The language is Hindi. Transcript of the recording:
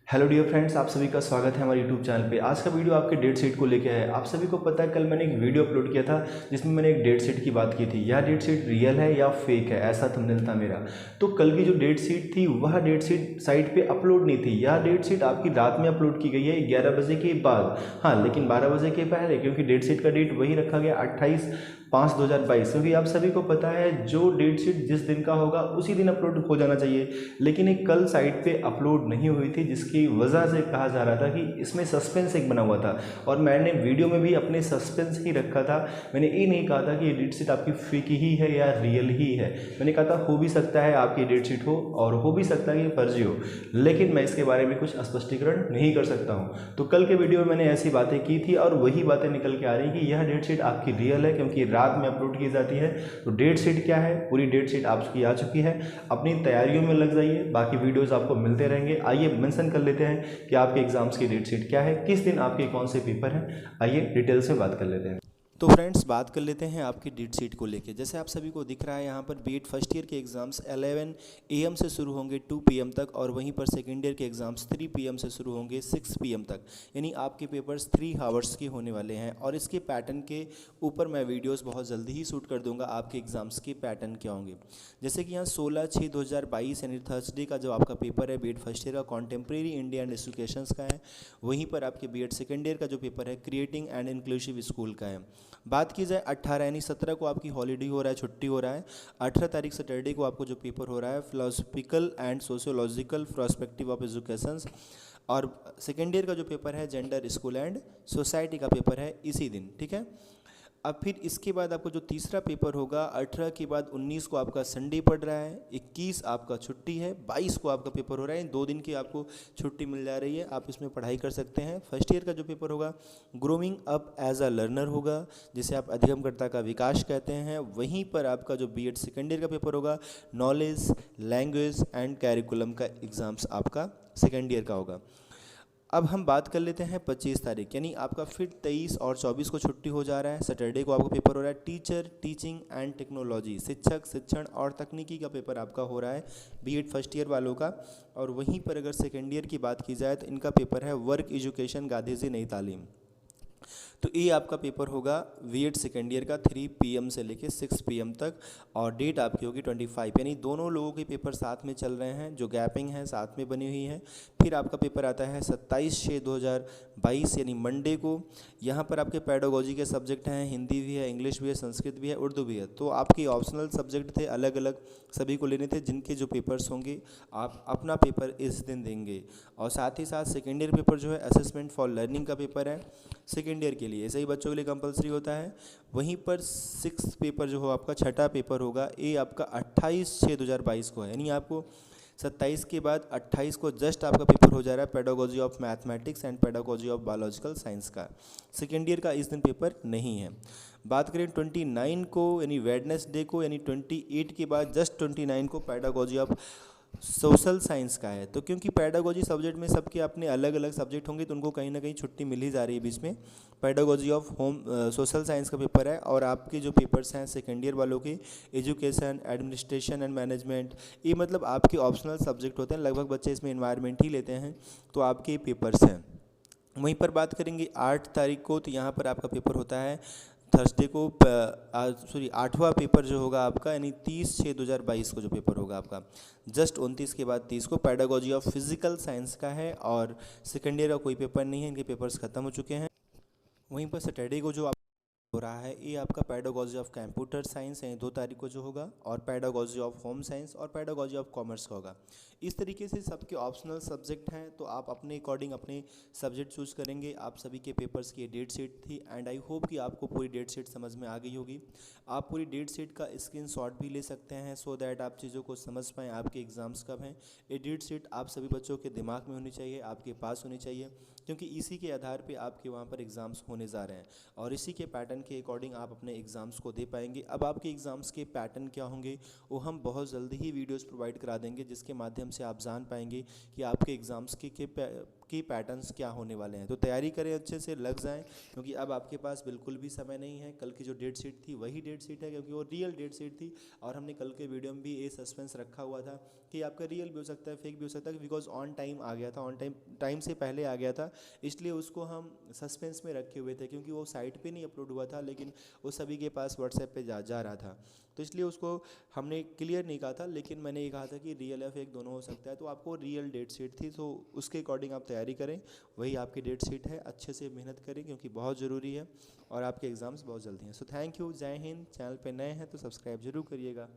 हेलो डियर फ्रेंड्स, आप सभी का स्वागत है हमारे यूट्यूब चैनल पे। आज का वीडियो आपके डेट शीट को लेके है। आप सभी को पता है, कल मैंने एक वीडियो अपलोड किया था जिसमें मैंने एक डेट शीट की बात की थी। यह डेट शीट रियल है या फेक है, ऐसा थंबनेल था मेरा। तो कल की जो डेट शीट थी वह डेट शीट साइट पे अपलोड नहीं थी। यह डेट शीट आपकी रात में अपलोड की गई है 11 बजे के बाद। हाँ, लेकिन 12 बजे के पहले, क्योंकि डेट शीट का डेट वही रखा गया 28/5/2022। क्योंकि आप सभी को पता है जो डेट शीट जिस दिन का होगा उसी दिन अपलोड हो जाना चाहिए। लेकिन एक कल साइट पे अपलोड नहीं हुई थी, जिसकी वजह से कहा जा रहा था कि इसमें सस्पेंस एक बना हुआ था। और मैंने वीडियो में भी अपने सस्पेंस ही रखा था। मैंने ये नहीं कहा था कि ये डेट शीट आपकी फेक ही है या रियल ही है। मैंने कहा था हो भी सकता है आपकी डेट शीट हो और हो भी सकता है कि फर्जी हो, लेकिन मैं इसके बारे में कुछ स्पष्टीकरण नहीं कर सकता हूँ। तो कल के वीडियो में मैंने ऐसी बातें की थी और वही बातें निकल के आ रही कि यह डेट शीट आपकी रियल है, क्योंकि रात में अपलोड की जाती है। तो डेट शीट क्या है, पूरी डेट शीट आपकी आ चुकी है। अपनी तैयारियों में लग जाइए, बाकी वीडियोस आपको मिलते रहेंगे। आइए मेंशन कर लेते हैं कि आपके एग्जाम्स की डेट शीट क्या है, किस दिन आपके कौन से पेपर हैं। आइए डिटेल से बात कर लेते हैं। तो फ्रेंड्स, बात कर लेते हैं आपकी डेट शीट को लेके। जैसे आप सभी को दिख रहा है यहाँ पर, बीएड फर्स्ट ईयर के एग्जाम्स 11 AM से शुरू होंगे 2 PM तक, और वहीं पर सेकेंड ईयर के एग्जाम्स 3 PM से शुरू होंगे 6 PM तक। यानी आपके पेपर्स 3 आवर्स के होने वाले हैं। और इसके पैटर्न के ऊपर मैं वीडियोस बहुत जल्दी ही शूट कर दूंगा, आपके एग्जाम्स के पैटर्न क्या होंगे। जैसे कि यहाँ 16/6/2022 यानी थर्सडे का जो आपका पेपर है बीएड फर्स्ट ईयर का, कॉन्टेम्प्रेरी इंडिया एंड एजुकेशंस का है। वहीं पर आपके बीएड सेकेंड ईयर का जो पेपर है क्रिएटिंग एंड इंक्लूसिव स्कूल का है। बात की जाए 18 यानी 17 को आपकी हॉलीडे हो रहा है, छुट्टी हो रहा है। 18 तारीख सैटरडे को आपको जो पेपर हो रहा है philosophical and sociological prospective of educations. और सेकेंड ईयर का जो पेपर है जेंडर स्कूल एंड सोसाइटी का पेपर है इसी दिन, ठीक है। अब फिर इसके बाद आपको जो तीसरा पेपर होगा 18 के बाद 19 को आपका संडे पड़ रहा है, 21 आपका छुट्टी है, 22 को आपका पेपर हो रहा है। 2 दिन की आपको छुट्टी मिल जा रही है, आप इसमें पढ़ाई कर सकते हैं। फर्स्ट ईयर का जो पेपर होगा growing up as a learner होगा, जिसे आप अधिगमकर्ता का विकास कहते हैं। वहीं पर आपका जो बीएड सेकेंड ईयर का पेपर होगा नॉलेज, लैंग्वेज एंड कैरिकुलम का एग्ज़ाम्स आपका सेकेंड ईयर का होगा। अब हम बात कर लेते हैं 25 तारीख, यानी आपका फिर 23 और 24 को छुट्टी हो जा रहा है। सैटरडे को आपका पेपर हो रहा है टीचर, टीचिंग एंड टेक्नोलॉजी, शिक्षक, शिक्षण और तकनीकी का पेपर आपका हो रहा है बीएड फर्स्ट ईयर वालों का। और वहीं पर अगर सेकेंड ईयर की बात की जाए तो इनका पेपर है वर्क एजुकेशन गांधी जी नई तालीम। तो ये आपका पेपर होगा बीएड सेकेंड ईयर का 3 PM से लेके 6 PM तक, और डेट आपकी होगी 25। यानी दोनों लोगों के पेपर साथ में चल रहे हैं, जो गैपिंग है साथ में बनी हुई है। फिर आपका पेपर आता है 27/6/2022 यानी मंडे को। यहाँ पर आपके पेडागोजी के सब्जेक्ट हैं, हिंदी भी है, इंग्लिश भी है, संस्कृत भी है, उर्दू भी है। तो आपके ऑप्शनल सब्जेक्ट थे, अलग अलग सभी को लेने थे। जिनके जो पेपर्स होंगे आप अपना पेपर इस दिन देंगे। और साथ ही साथ सेकेंड ईयर पेपर जो है असेसमेंट फॉर लर्निंग का पेपर है सेकेंड ईयर के लिए, ऐसे ही बच्चों के लिए कंपलसरी होता है। वहीं पर 6 पेपर जो हो आपका छठा पेपर होगा, ये आपका 28/6/2022 को है। यानी आपको 27 के बाद 28 को जस्ट आपका पेपर हो जा रहा है pedagogy of mathematics and pedagogy of biological science का। सेकेंड ईयर का इस दिन पेपर नहीं है। बात करें 29 को यानी वेडनेसडे को, यानी 28 के बाद जस्ट 29 को पेडागोजी ऑफ सोशल साइंस का है। तो क्योंकि पेडागोजी सब्जेक्ट में सबके अपने अलग अलग सब्जेक्ट होंगे, तो उनको कहीं ना कहीं छुट्टी मिल ही जा रही है बीच में। Pedagogy of home social science का पेपर है। और आपके जो पेपर्स हैं सेकेंड ईयर वालों के एजुकेशन, एडमिनिस्ट्रेशन एंड मैनेजमेंट, ये मतलब आपके ऑप्शनल सब्जेक्ट होते हैं। लगभग बच्चे इसमें एनवायरनमेंट ही लेते हैं, तो आपके पेपर्स हैं। वहीं पर बात करेंगे 8 तारीख को, तो यहाँ पर आपका पेपर होता है थर्सडे को, 8वां पेपर जो होगा आपका, यानी 30/6/2022 को जो पेपर होगा आपका जस्ट 29 के बाद 30 को पेडागोजी ऑफ फिजिकल साइंस का है। और सेकेंड ईयर का कोई पेपर नहीं है, इनके पेपर्स खत्म हो चुके हैं। वहीं पर सैटरडे को जो आप हो रहा है ये आपका पेडागोजी ऑफ कंप्यूटर साइंस यानी 2 तारीख को जो होगा, और पेडागोजी ऑफ होम साइंस और पेडागोजी ऑफ कॉमर्स का होगा। इस तरीके से सबके ऑप्शनल सब्जेक्ट हैं, तो आप अपने अकॉर्डिंग अपने सब्जेक्ट चूज़ करेंगे। आप सभी के पेपर्स की डेट शीट थी, एंड आई होप कि आपको पूरी डेट शीट समझ में आ गई होगी। आप पूरी डेट शीट का स्क्रीनशॉट भी ले सकते हैं, सो दैट आप चीज़ों को समझ पाएँ आपके एग्ज़ाम्स कब हैं। ये डेट शीट आप सभी बच्चों के दिमाग में होनी चाहिए, आपके पास होनी चाहिए, क्योंकि इसी के आधार पे आपके वहाँ पर एग्ज़ाम्स होने जा रहे हैं, और इसी के पैटर्न के अकॉर्डिंग आप अपने एग्ज़ाम्स को दे पाएंगे। अब आपके एग्ज़ाम्स के पैटर्न क्या होंगे वो हम बहुत जल्दी ही वीडियोस प्रोवाइड करा देंगे, जिसके माध्यम से आप जान पाएंगे कि आपके एग्ज़ाम्स के कि पैटर्न्स क्या होने वाले हैं। तो तैयारी करें, अच्छे से लग जाएं, क्योंकि अब आपके पास बिल्कुल भी समय नहीं है। कल की जो डेट शीट थी वही डेट शीट है, क्योंकि वो रियल डेट शीट थी। और हमने कल के वीडियो में भी ये सस्पेंस रखा हुआ था कि आपका रियल भी हो सकता है, फेक भी हो सकता है, बिकॉज ऑन टाइम आ गया था, ऑन टाइम से पहले आ गया था, इसलिए उसको हम सस्पेंस में रखे हुए थे, क्योंकि वो साइट पे नहीं अपलोड हुआ था, लेकिन वो सभी के पास व्हाट्सएप पे जा रहा था। तो इसलिए उसको हमने क्लियर नहीं कहा था, लेकिन मैंने ये कहा था कि रियल या फेक दोनों हो सकता है। तो आपको रियल डेट शीट थी, तो उसके अकॉर्डिंग आप तैयारी करें, वही आपकी डेट शीट है। अच्छे से मेहनत करें, क्योंकि बहुत ज़रूरी है और आपके एग्ज़ाम्स बहुत जल्दी हैं। सो थैंक यू, जय हिंद। चैनल पे नए हैं तो सब्सक्राइब जरूर करिएगा।